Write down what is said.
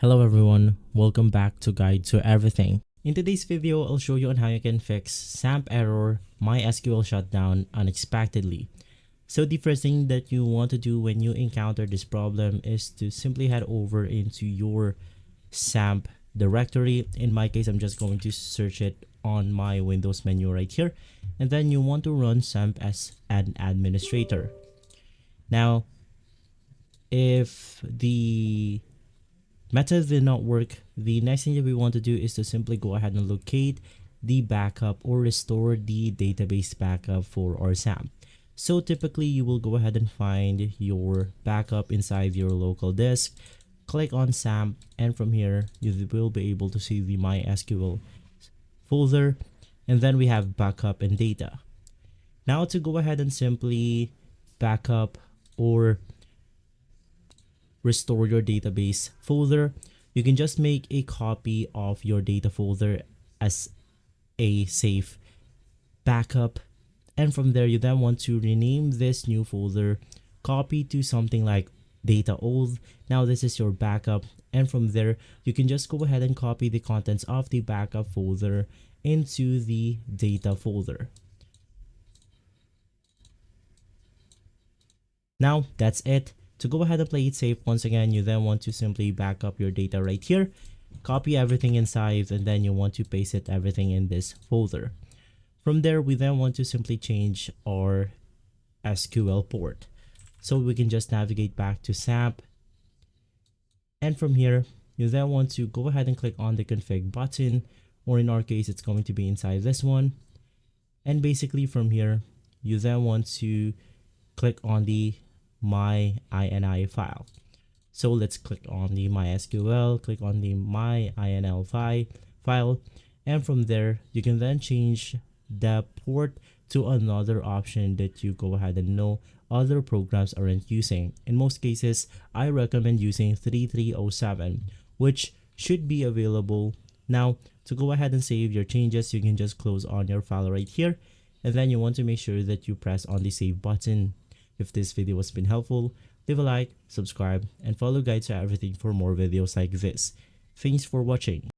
Hello everyone, welcome back to Guide to Everything. In today's video, I'll show you on how you can fix XAMPP error MySQL shutdown unexpectedly. So the first thing that you want to do when you encounter this problem is to simply head over into your XAMPP directory. In my case, I'm just going to search it on my Windows menu right here. And then you want to run XAMPP as an administrator. Now, if the method did not work, the next thing that we want to do is to simply go ahead and locate the backup or restore the database backup for our XAMPP. So typically you will go ahead and find your backup inside your local disk, click on XAMPP, and from here you will be able to see the MySQL folder, and then we have backup and data. Now to go ahead and simply backup or restore your database folder, you can just make a copy of your data folder as a safe backup, and from there you then want to rename this new folder, copy to something like data old. Now this is your backup, and from there you can just go ahead and copy the contents of the backup folder into the data folder. Now that's it. To go ahead and play it safe, once again, you then want to simply back up your data right here, copy everything inside, and then you want to paste it everything in this folder. From there, we then want to simply change our SQL port. So we can just navigate back to XAMPP. And from here, you then want to go ahead and click on the config button, or in our case, it's going to be inside this one. And basically from here, you then want to click on the myINI file. So let's click on the MySQL, click on the myINI file, and from there you can then change the port to another option that you go ahead and know other programs aren't using. In most cases, I recommend using 3307, which should be available. Now to go ahead and save your changes, you can just close on your file right here, and then you want to make sure that you press on the save button. If this video has been helpful, leave a like, subscribe, and follow Guide to Everything for more videos like this. Thanks for watching.